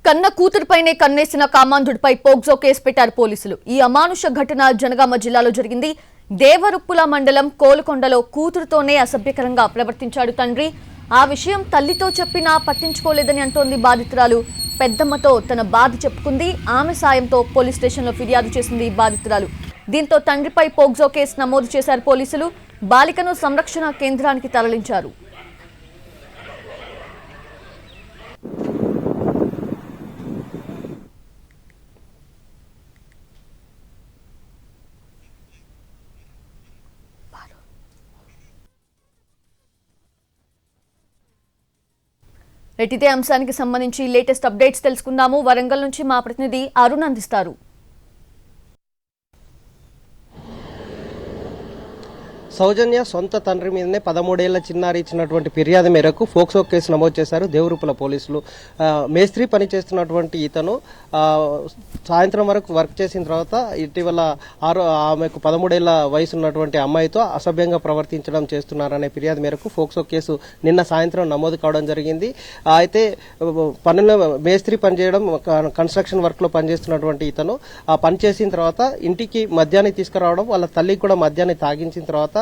కన్న కూతురుపైనే కన్నేసిన కామాంధుడిపై POCSO case పెట్టారు పోలీసులు. ఈ అమానుష ఘటన జనగామ జిల్లాలో జరిగింది. దేవరుప్పుల మండలం కోలుకొండలో కూతురుతోనే అసభ్యకరంగా ప్రవర్తించాడు తండ్రి. ఆ విషయం తల్లితో చెప్పినా పట్టించుకోలేదని అంటోంది బాధితురాలు. పెద్దమ్మతో తన బాధ చెప్పుకుంది. ఆమె సాయంతో పోలీస్ స్టేషన్లో ఫిర్యాదు చేసింది బాధితురాలు. దీంతో తండ్రిపై పోక్సో కేసు నమోదు చేశారు పోలీసులు. బాలికను సంరక్షణ కేంద్రానికి తరలించారు. ఇదే అంశానికి సంబంధించి లేటెస్ట్ అప్డేట్స్ తెలుసుకుందాము. వరంగల్ నుంచి మా ప్రతినిధి అరుణ్ అందిస్తారు. సౌజన్య సొంత తండ్రి మీదనే 13 ఏళ్ల చిన్నారి ఇచ్చినటువంటి ఫిర్యాదు మేరకు పోక్సో కేసు నమోదు చేశారు దేవరూపల పోలీసులు. మేస్త్రి పని చేస్తున్నటువంటి ఇతను సాయంత్రం వరకు వర్క్ చేసిన తర్వాత ఇటీవల ఆమెకు 13 ఏళ్ల వయసు ఉన్నటువంటి అమ్మాయితో అసభ్యంగా ప్రవర్తించడం చేస్తున్నారనే ఫిర్యాదు మేరకు పోక్సో కేసు నిన్న సాయంత్రం నమోదు కావడం జరిగింది. అయితే పనుల్లో మేస్త్రి పనిచేయడం కన్స్ట్రక్షన్ వర్క్ లో పనిచేస్తున్నటువంటి ఇతను ఆ పని చేసిన తర్వాత ఇంటికి మద్యాన్ని తీసుకురావడం, వాళ్ళ తల్లికి కూడా మద్యాన్ని తాగించిన తర్వాత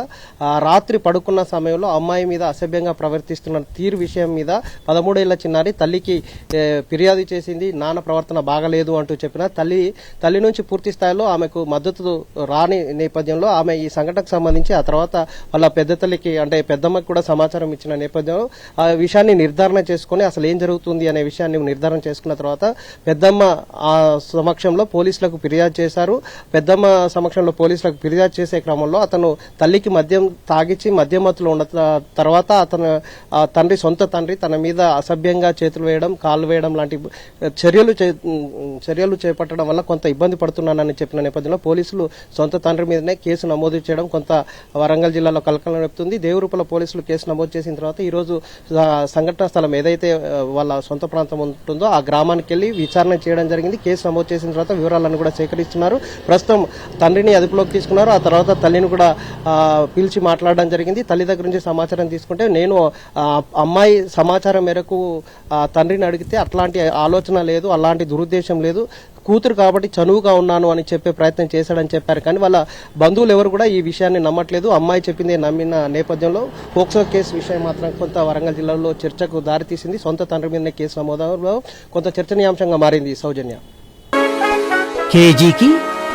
రాత్రి పడుకున్న సమయంలో అమ్మాయి మీద అసభ్యంగా ప్రవర్తిస్తున్న తీరు విషయం మీద 13 ఏళ్ల చిన్నారి తల్లికి ఫిర్యాదు చేసింది. నాన్న ప్రవర్తన బాగలేదు అంటూ చెప్పిన తల్లి నుంచి పూర్తి స్థాయిలో ఆమెకు మద్దతు రాని నేపథ్యంలో ఆమె ఈ సంఘటనకు సంబంధించి ఆ తర్వాత వాళ్ళ పెద్ద తల్లికి అంటే పెద్దమ్మకి కూడా సమాచారం ఇచ్చిన నేపథ్యంలో ఆ విషయాన్ని నిర్ధారణ చేసుకుని అసలు ఏం జరుగుతుంది అనే విషయాన్ని నిర్ధారణ చేసుకున్న తర్వాత పెద్దమ్మ సమక్షంలో పోలీసులకు ఫిర్యాదు చేశారు. పెద్దమ్మ సమక్షంలో పోలీసులకు ఫిర్యాదు చేసే క్రమంలో అతను తల్లికి మద్యం తాగిచి మద్యమత్తులో ఉన్న తర్వాత అతను సొంత తండ్రి తన మీద అసభ్యంగా చేతులు వేయడం, కాళ్ళు వేయడం లాంటి చర్యలు చేపట్టడం వల్ల కొంత ఇబ్బంది పడుతున్నానని చెప్పిన నేపథ్యంలో పోలీసులు సొంత తండ్రి మీదనే కేసు నమోదు చేయడం కొంత వరంగల్ జిల్లాలో కలకలం రేపుతుంది. దేవరూపల పోలీసులు కేసు నమోదు చేసిన తర్వాత ఈ రోజు సంఘటనా స్థలం ఏదైతే వాళ్ళ సొంత ప్రాంతం ఉంటుందో ఆ గ్రామానికి వెళ్లి విచారణ చేయడం జరిగింది. కేసు నమోదు చేసిన తర్వాత వివరాలను కూడా సేకరిస్తున్నారు. ప్రస్తుతం తండ్రిని అదుపులోకి తీసుకున్నారు. ఆ తర్వాత తల్లిని కూడా పిలిచి మాట్లాడడం జరిగింది. తల్లి దగ్గర నుంచి సమాచారం తీసుకుంటే నేను అమ్మాయి సమాచారం మేరకు తండ్రిని అడిగితే అట్లాంటి ఆలోచన లేదు, అలాంటి దురుద్దేశం లేదు, కూతురు కాబట్టి చనువుగా ఉన్నాను అని చెప్పే ప్రయత్నం చేశాడని చెప్పారు. కానీ వాళ్ళ బంధువులు ఎవరు కూడా ఈ విషయాన్ని నమ్మట్లేదు. అమ్మాయి చెప్పిందే నమ్మిన నేపథ్యంలో పోక్సో కేసు విషయం మాత్రం కొంత వరంగల్ జిల్లాలో చర్చకు దారితీసింది. సొంత తండ్రి మీదనే కేసు నమోదులో కొంత చర్చనీయాంశంగా మారింది. సౌజన్య కేజీకి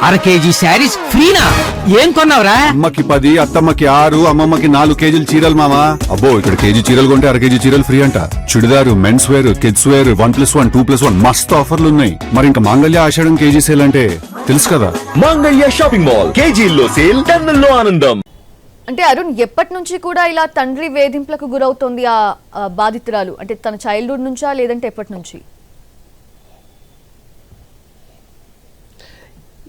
అర కేజీ శారీస్ ఫ్రీనా? ఏం కొన్నావురా? అమ్మకి 10, అత్తమ్మకి 6, అమ్మమ్మకి 4 కేజీలు చీరలు మామా. అబ్బో ఇక్కడ కేజీ చీరలు కొంటే అర కేజీ చీరలు ఫ్రీ అంట. Churidar, men's wear, kids wear 1+1, 2+1 మస్తు ఆఫర్లు ఉన్నాయి. మరి ఇంకా మాంగళ్య ఆషాఢం కేజీ సేల్ అంటే తెలుసు కదా. మాంగళ్య షాపింగ్ మాల్ కేజీల్లో సేల్, టన్నుల్లో ఆనందం. అంటే అరుణ్, ఎప్పటి నుంచి కూడా ఇలా తండ్రి వేధింపులకు గురవుతోంది ఆ బాధితురాలు? అంటే తన చైల్డ్హుడ్ నుంచా లేదంటే ఎప్పటి నుంచి?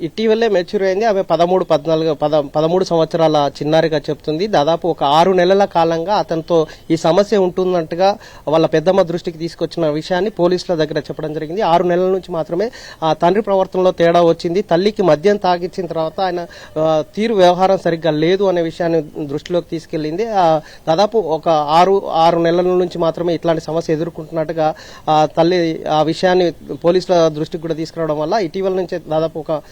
ఇటీవలే మెచ్యూర్ అయింది. ఆమె 13 సంవత్సరాల చిన్నారిగా చెప్తుంది. దాదాపు ఒక 6 నెలల కాలంగా అతనితో ఈ సమస్య ఉంటున్నట్టుగా వాళ్ళ పెద్దమ్మ దృష్టికి తీసుకొచ్చిన విషయాన్ని పోలీసుల దగ్గర చెప్పడం జరిగింది. 6 నెలల నుంచి మాత్రమే ఆ తండ్రి ప్రవర్తనలో తేడా వచ్చింది. తల్లికి మద్యం తాగిచ్చిన తర్వాత ఆయన తీరు వ్యవహారం సరిగ్గా లేదు అనే విషయాన్ని దృష్టిలోకి తీసుకెళ్లింది. దాదాపు ఒక 6 నెలల నుంచి మాత్రమే ఇట్లాంటి సమస్య ఎదుర్కొంటున్నట్టుగా తల్లి ఆ విషయాన్ని పోలీసుల దృష్టికి కూడా తీసుకురావడం వల్ల ఇటీవల నుంచి దాదాపు ఒక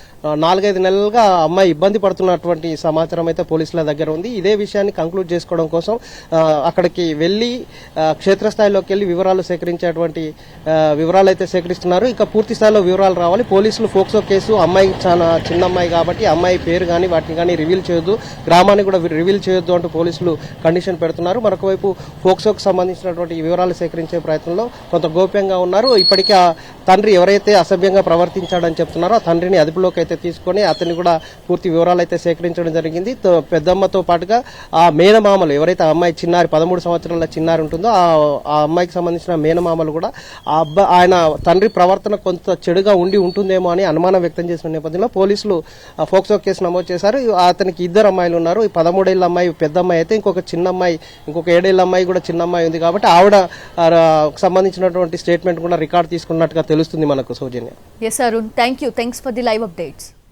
4-5 నెలలుగా అమ్మాయి ఇబ్బంది పడుతున్నటువంటి సమాచారం అయితే పోలీసుల దగ్గర ఉంది. ఇదే విషయాన్ని కంక్లూడ్ చేసుకోవడం కోసం అక్కడికి వెళ్లి క్షేత్రస్థాయిలోకి వెళ్లి వివరాలు సేకరించేటువంటి వివరాలు అయితే సేకరిస్తున్నారు. ఇక పూర్తి స్థాయిలో వివరాలు రావాలి. పోలీసులు పోక్సో కేసు, అమ్మాయి చాలా చిన్న అమ్మాయి కాబట్టి అమ్మాయి పేరు కానీ వాటిని కానీ రివీల్ చేయొద్దు, గ్రామాన్ని కూడా రివీల్ చేయొద్దు అంటూ పోలీసులు కండిషన్ పెడుతున్నారు. మరొక వైపు పోక్సోకు సంబంధించినటువంటి వివరాలు సేకరించే ప్రయత్నంలో కొంత గోప్యంగా ఉన్నారు. ఇప్పటికీ ఆ తండ్రి ఎవరైతే అసభ్యంగా ప్రవర్తించాడని చెప్తున్నారో ఆ తండ్రిని అదుపులోకి అయితే తీసుకొని అతన్ని కూడా పూర్తి వివరాలు అయితే సేకరించడం జరిగింది. పెద్దమ్మతో పాటుగా ఆ మేనమామలు ఎవరైతే అమ్మాయి చిన్నారి 13 సంవత్సరాల చిన్నారి ఉంటుందో ఆ అమ్మాయికి సంబంధించిన మేనమామలు కూడా ఆయన తండ్రి ప్రవర్తన కొంత చెడుగా ఉంటుందేమో అని అనుమానం వ్యక్తం చేసిన నేపథ్యంలో పోలీసులు పోక్సో కేసు నమోదు చేశారు. అతనికి 2 అమ్మాయిలు ఉన్నారు. 13 ఏళ్ల అమ్మాయి పెద్ద అమ్మాయి అయితే ఇంకొక చిన్న అమ్మాయి, ఇంకొక 7 ఏళ్ల అమ్మాయి కూడా చిన్న అమ్మాయి ఉంది కాబట్టి ఆవిడ సంబంధించినటువంటి స్టేట్మెంట్ కూడా రికార్డు తీసుకున్నట్టుగా తెలుస్తుంది మనకు. సౌజన్య. Yes, Arun. Thanks for the live updates.